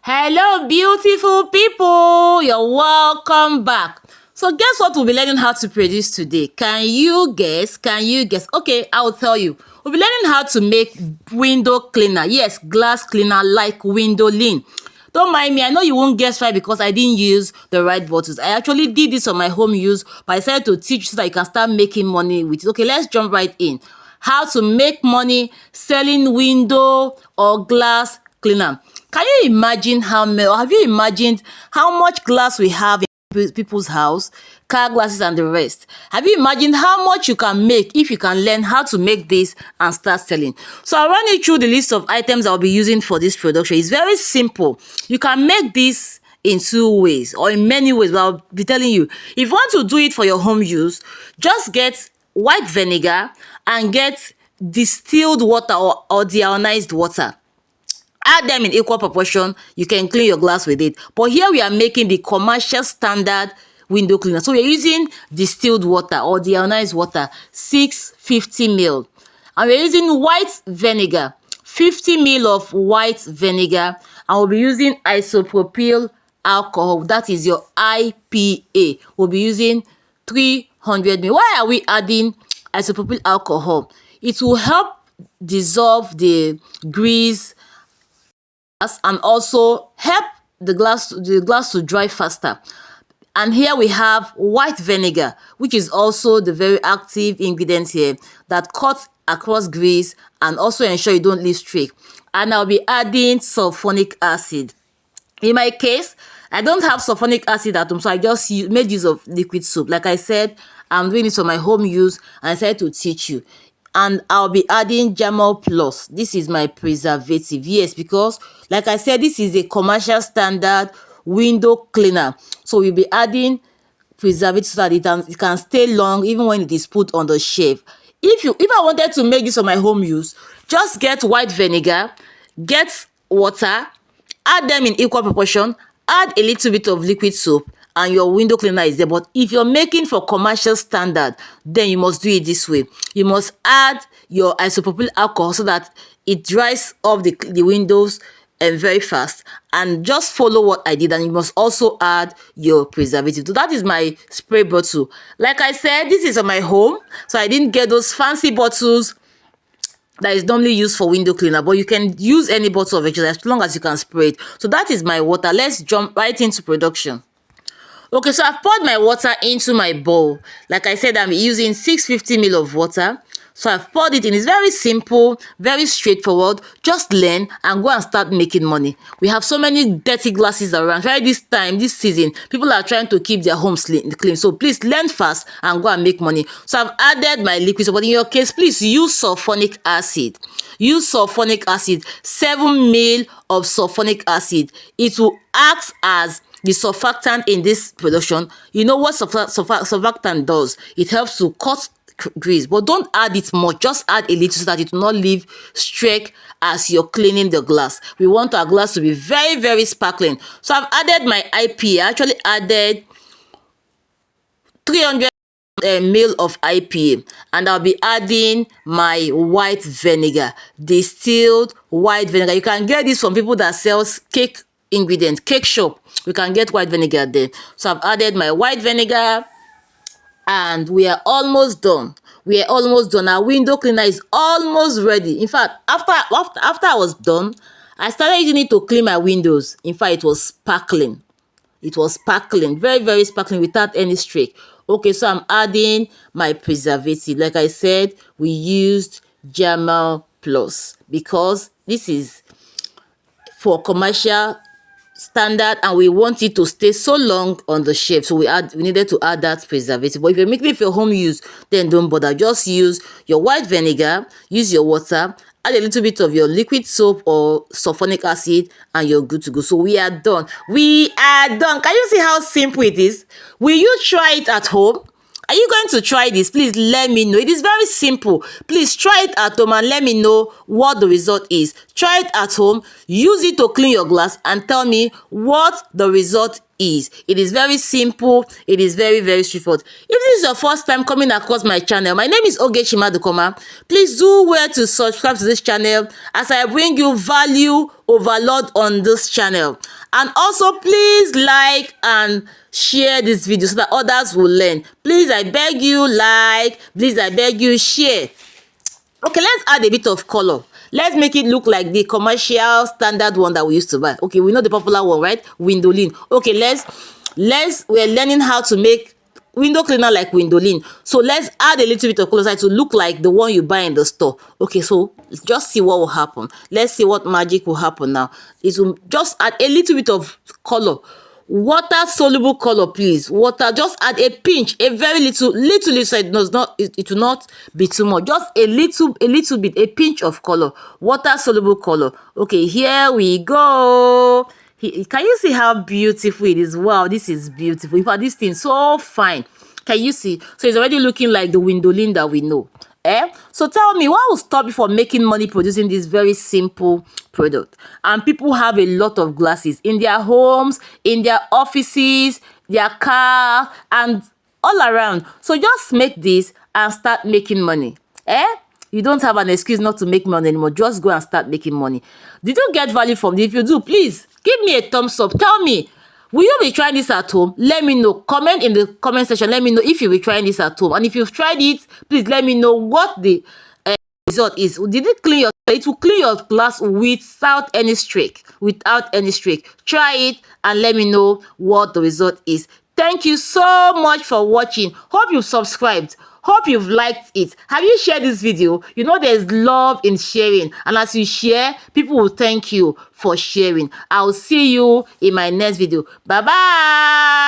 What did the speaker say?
Hello, beautiful people. You're welcome back. So guess what we'll be learning how to produce today? Can you guess? Can you guess? Okay, I'll tell you. We'll be learning how to make window cleaner. Yes, glass cleaner like windolene. Don't mind me, I know you won't guess right because I didn't use the right bottles. I actually did this on my home use, but I decided to teach you so that you can start making money with it. Okay, let's jump right in. How to make money selling window or glass cleaner. Can you imagine or have you imagined how much glass we have in people's house, car glasses and the rest? Have you imagined how much you can make if you can learn how to make this and start selling? So I'll run you through the list of items I'll be using for this production. It's very simple. You can make this in 2 ways or in many ways, but I'll be telling you. If you want to do it for your home use, just get white vinegar and get distilled water or deionized water. Add them in equal proportion. You can clean your glass with it. But here we are making the commercial standard window cleaner. So we're using distilled water or deionized water, 650 ml. And we're using white vinegar, 50 ml of white vinegar. And we'll be using isopropyl alcohol. That is your IPA. We'll be using 300 ml. Why are we adding isopropyl alcohol? It will help dissolve the grease and also help the glass to dry faster. And here we have white vinegar, which is also the very active ingredient here that cuts across grease and also ensure you don't leave streak. And I'll be adding sulfonic acid. In my case, I don't have sulfonic acid at home, so I just made use of liquid soap. Like I said, I'm doing this for my home use and I decided to teach you. And I'll be adding Jamal Plus. This is my preservative. Yes, because like I said, this is a commercial standard window cleaner. So we'll be adding preservative so that it can stay long even when it is put on the shelf. If I wanted to make this for my home use, just get white vinegar, get water, add them in equal proportion, add a little bit of liquid soap, and your window cleaner is there. But if you're making for commercial standard, then you must do it this way. You must add your isopropyl alcohol so that it dries off the windows very fast, and just follow what I did. And you must also add your preservative. So that is my spray bottle. Like I said, this is on my home, so I didn't get those fancy bottles that is normally used for window cleaner, but you can use any bottle of it as long as you can spray it. So that is my water. Let's jump right into production. Okay, so I've poured my water into my bowl. Like I said, I'm using 650 ml of water. So I've poured it in. It's very simple, very straightforward. Just learn and go and start making money. We have so many dirty glasses around. Right this time, this season, people are trying to keep their homes clean. So please learn fast and go and make money. So I've added my liquid. So, but in your case, please use sulfonic acid. Use sulfonic acid, 7 ml of sulfonic acid. It will act as the surfactant in this production. You know what surfactant does? It helps to cut grease, but don't add it much. Just add a little so that it will not leave streak as you're cleaning the glass. We want our glass to be very, very sparkling. So I've added my IPA. I actually added 300 ml of IPA, and I'll be adding my white vinegar, distilled white vinegar. You can get this from people that sells cake ingredients, cake shop. We can get white vinegar there. So I've added my white vinegar, and we are almost done. We are almost done. Our window cleaner is almost ready. In fact, after I was done, I started using it to clean my windows. In fact, it was sparkling. It was sparkling, very, very sparkling without any streak. Okay, so I'm adding my preservative. Like I said, we used Jamal Plus because this is for commercial standard and we want it to stay so long on the shelf, so we needed to add that preservative. But if you're making it for home use, then don't bother. Just use your white vinegar, use your water, add a little bit of your liquid soap or sulfonic acid, and you're good to go. So we are done. We are done. Can you see how simple it is? Will you try it at home? Are you going to try this? Please let me know. It is very simple. Please try it at home and let me know what the result is. Try it at home, use it to clean your glass, and tell me what the result is. It is very simple. It is very, very straightforward. If this is your first time coming across my channel, my name is Ogechi Madukoma. Please do well to subscribe to this channel as I bring you value overload on this channel. And also please like and share this video so that others will learn. Please, I beg you, like. Please, I beg you, share. Okay, let's add a bit of color. Let's make it look like the commercial standard one that we used to buy. Okay, we know the popular one, right? Windolene. Okay, we're learning how to make window cleaner like windolene. So let's add a little bit of color to look like the one you buy in the store. Okay, so just see what will happen. Let's see what magic will happen now. It will just add a little bit of color. Water soluble color, please. Water, just add a pinch, a very little so it will not be too much. Just a little bit, a pinch of color. Water soluble color. Okay, here we go. Can you see how beautiful it is? Wow, this is beautiful. In fact, this thing is so fine. Can you see? So it's already looking like the windolene that we know. So tell me, what will stop you from making money producing this very simple product? And people have a lot of glasses in their homes, in their offices, their car, and all around. So just make this and start making money. You don't have an excuse not to make money anymore. Just go and start making money. Did you get value from this? If you do, please give me a thumbs up. Tell me, will you be trying this at home? Let me know. Comment in the comment section. Let me know if you'll be trying this at home. And if you've tried it, please let me know what the result is. Did it clean your? It will clean your glass without any streak. Without any streak. Try it and let me know what the result is. Thank you so much for watching. Hope you've subscribed. Hope you've liked it. Have you shared this video? You know there's love in sharing. And as you share, people will thank you for sharing. I'll see you in my next video. Bye-bye.